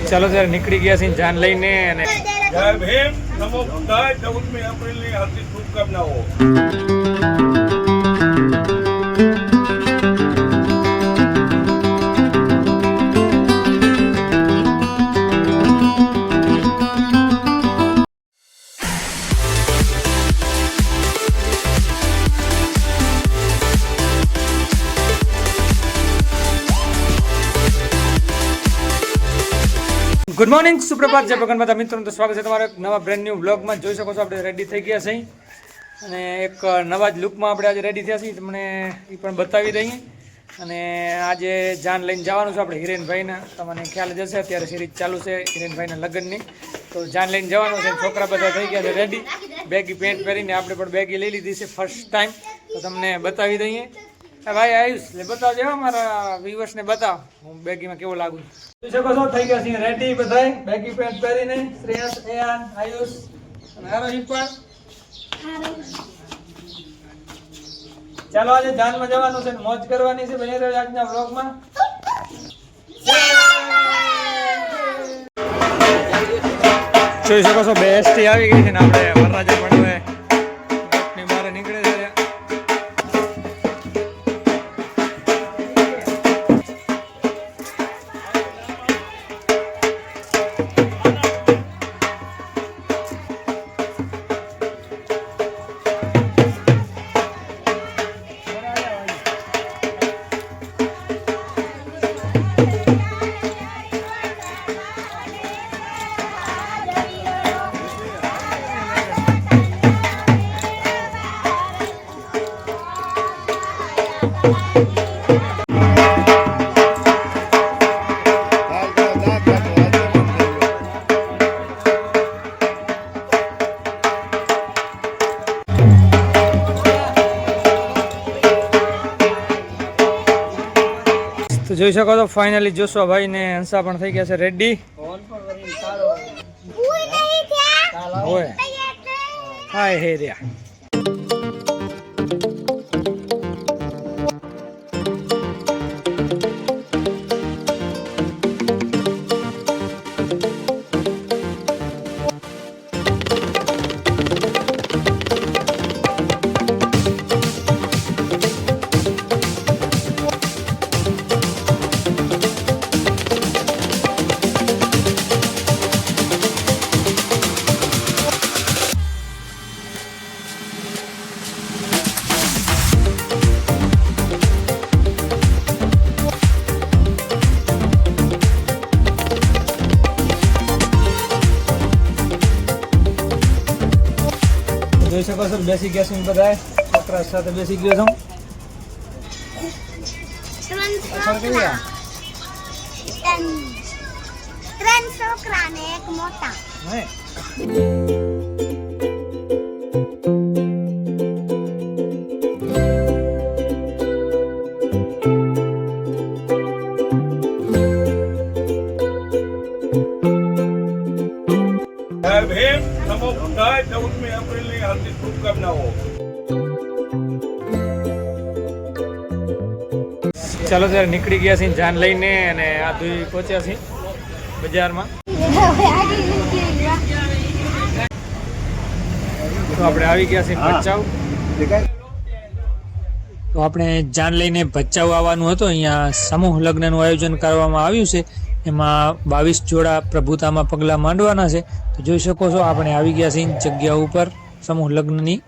ચાલો ત્યારે નીકળી ગયા છીએ જાન લઈને અને જય ભીમ, નમો બુદ્ધાય. 14મી એપ્રિલની હાર્દિક શુભકામનાઓ. ગુડ મોર્નિંગ, સુપ્રભાત, જય ભગવાન માતા. મિત્રો તો સ્વાગત છે તમારા એક નવા બ્રેન્ડ ન્યૂ બ્લોગમાં. જોઈ શકો છો આપણે રેડી થઈ ગયા છીએ અને એક નવા જ લુકમાં આપણે આજે રેડી થયા છીએ. તમને એ પણ બતાવી દઈએ. અને આજે જાન લઈને જવાનું છે આપણે હિરેનભાઈના. તમને ખ્યાલ જ હશે, અત્યારે સિરીઝ ચાલુ છે હિરેનભાઈના લગ્નની. તો જાન લઈને જવાનું છે. છોકરા બધા થઈ ગયા છે રેડી, બેગી પેન્ટ પહેરીને. આપણે પણ બેગી લઈ લીધી છે ફર્સ્ટ ટાઈમ. તો તમને બતાવી દઈએ. ભાઈ આયુષ એટલે બતાવજો, મારા વ્યુઅર્સને બતાવ હું બેગીમાં કેવો લાગુ. જોઈ શકો છો થઈ ગયા છે રેડી બધાય બેગી પેન્ટ પહેરીને. શ્રેયસ, એયાન, આયુષ અને આરોહી પણ. ચાલો આજે જાનમાં જવાનું છે, મોજ કરવાની છે. બની રહ્યો આજના વ્લોગમાં. જોઈ શકો છો બેસ્ટી આવી ગઈ છે ને આપણે વરરાજા પણ હવે ની બહાર નીકળે છે. તો જોઈ શકો છો ફાઇનલી જોશવા ભાઈ ને હંસા પણ થઈ ગયા છે રેડી. હોય હાય હે રહ્યા. જોઈ શકો છો બેસી ગયા છે બધા છોકરા સાથે બેસી ગયો છું. ત્રણ છોકરા ને એક મોટા. જય ભીમ, નમો બુદ્ધાય. 14મી એપ્રિલની હાર્દિક શુભકામનાઓ. ચાલો ત્યારે નીકળી ગયા છીએ જાન લઈને અને આ દુઈ પહોંચ્યા છીએ બજારમાં. તો આપણે આવી ગયા છીએ ભચાઉ. તો આપણે જાન લઈને ભચાઉ આવવાનું હતું. અહીંયા સમૂહ લગ્નનું આયોજન કરવામાં આવ્યું છે. એમાં 22 જોડા પ્રભુતામાં પગલાં માંડવાના છે. તો જોઈ શકો છો આપણે આવી ગયા છીએ જગ્યા ઉપર સમૂહ લગ્નની.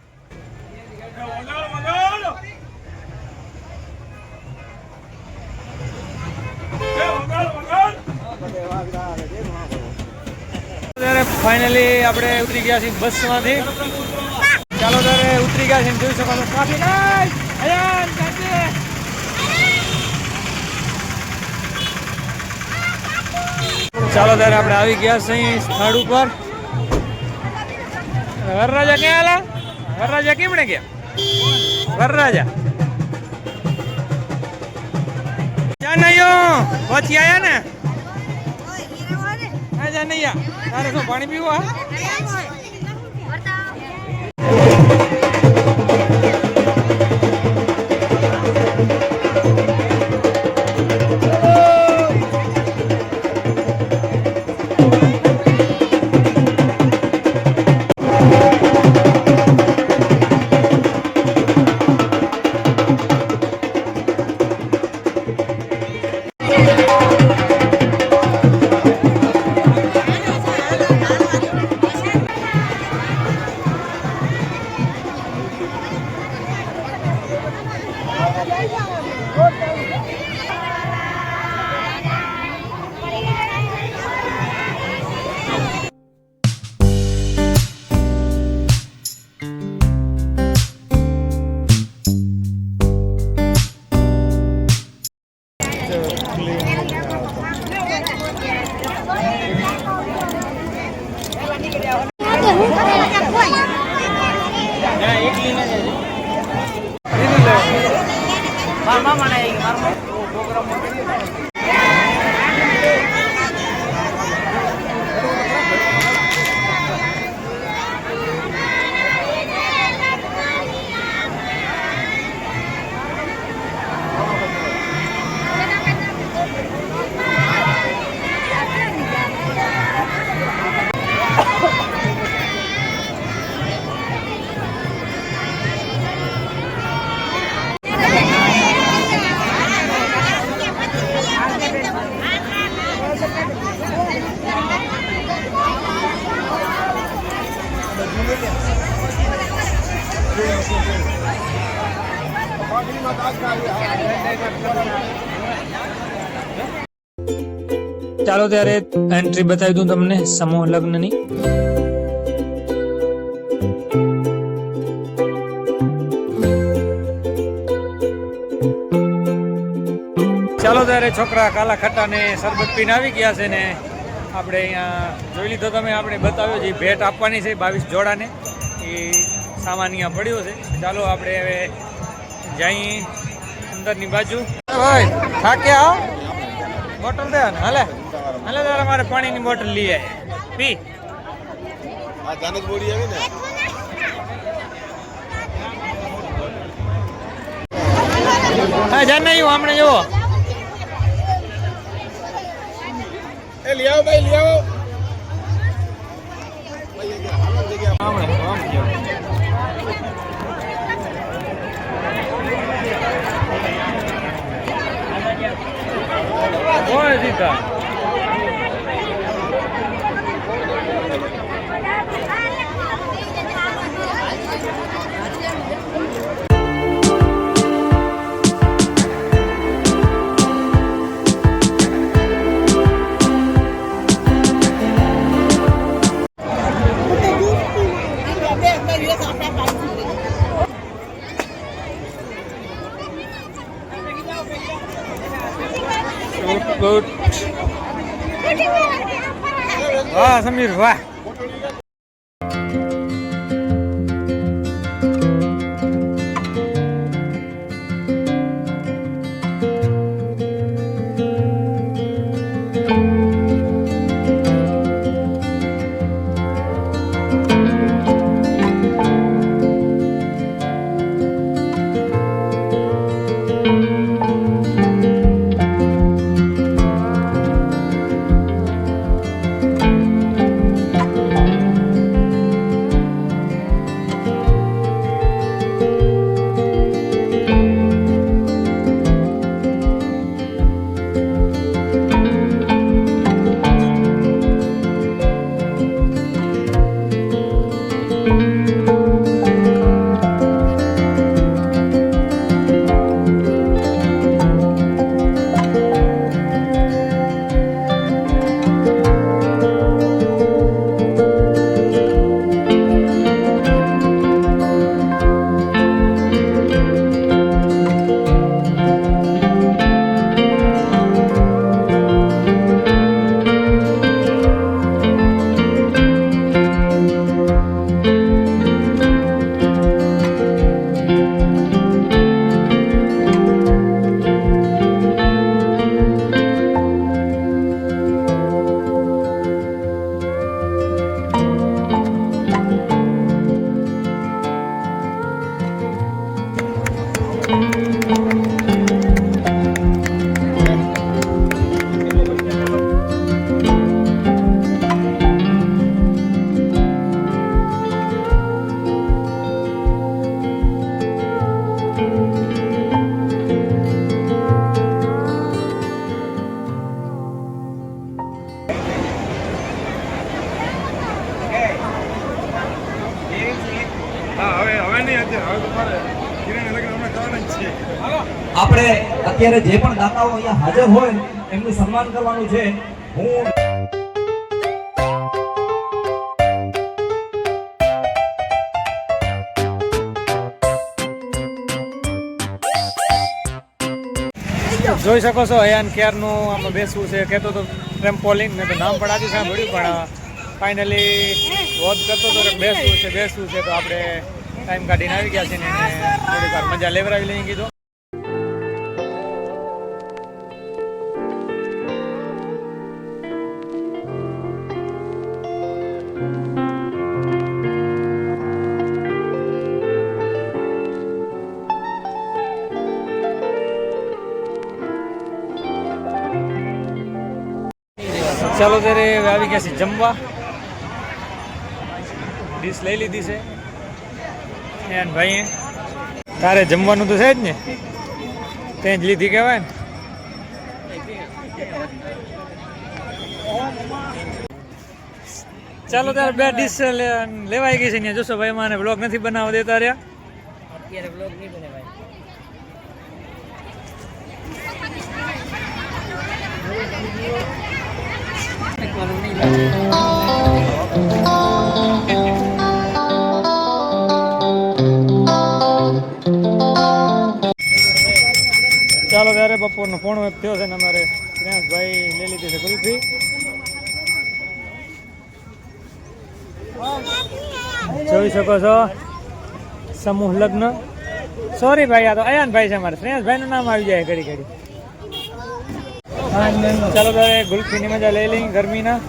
ફાઇનલી આપણે ઉતરી ગયા છીએ બસમાંથી. ચાલો ત્યારે ઉતરી ગયા છીએ. જોઈ શકો છો ટ્રાફિક. ચાલો ત્યારે આપણે આવી ગયા છીએ સ્થળ ઉપર. વરરાજા ક્યાં આલા? વરરાજા કેમણે ગયા? વરરાજા જાનૈયો પછી આયા ને? હા જાનૈયા, તારે શું પાણી પીવું? ચાલો ત્યારે એન્ટ્રી બતાવી દઉં તમને સમૂહ લગ્નની. ચાલો ત્યારે છોકરા કાલા ખટ્ટા ને શરબત પીને આવી ગયા છે ને આપણે અહીંયા જોઈ લીધો તમે, આપણે બતાવ્યો જે ભેટ આપવાની છે 22 જોડાને એ સામાન અહીંયા પડ્યો છે. ચાલો આપણે હવે જઈ અંદરની બાજુ. ભાઈ થાક્યા બોટલ દે ને હાલે હાલે તારે મારે પાણીની બોટલ લઈ આવે પી. આ જાનજ બોડી આવી ને હા જાન નહીં હમણાં જુઓ એ લઈ આવો ભાઈ લઈ આવો હોય સીધા ગુડ. વાહ સમીર વાહ. આપણે અત્યારે જે પણ દાતાઓ અહીંયા હાજર હોય એમનું સન્માન કરવાનું છે. હું જોઈ શકો છો અયાન ક્યારનું આમાં બેસવું છે કહેતો તો ટ્રેમ્પોલિન, મેં તો નામ પણ આજે સાંભળ્યું પણ ફાઇનલી વોચ કરતો તો બેસવું છે તો આપણે ટાઈમ કાઢીને આવી ગયા છે ને થોડીક વાર મજા લેવડાવી લઈ કીધું. ચાલો ત્યારે હવે આવી ગયા છે જમવા. ડીશ લઈ લીધી છે એન ભાઈએ. તારે જમવાનું તો છે જ ને, તે જ લીધી કહેવાય ને. ચાલો ત્યારે 2 ડીશ લેવાઈ ગઈ છે અહીંયા. જોશો ભાઈ માને બ્લોગ નથી બનાવવા દેતા રહ્યા. અત્યારે બ્લોગ નહીં બને ભાઈ. ચાલો ત્યારે બપોરનો પોણો એક થયો છે ને અમારે શ્રેયાંશભાઈ લઈ લીધી છે કુલ્ફી. જોઈ શકો છો સમૂહ લગ્ન. સોરી ભાઈ, આ તો અયાનભાઈ છે અમારે. શ્રેયાંશભાઈનું નામ આવી જાય ઘડી ઘડી. ચાલો ત્યારે ગુલ્ફીની મજા લઈ લઈ ગરમીના.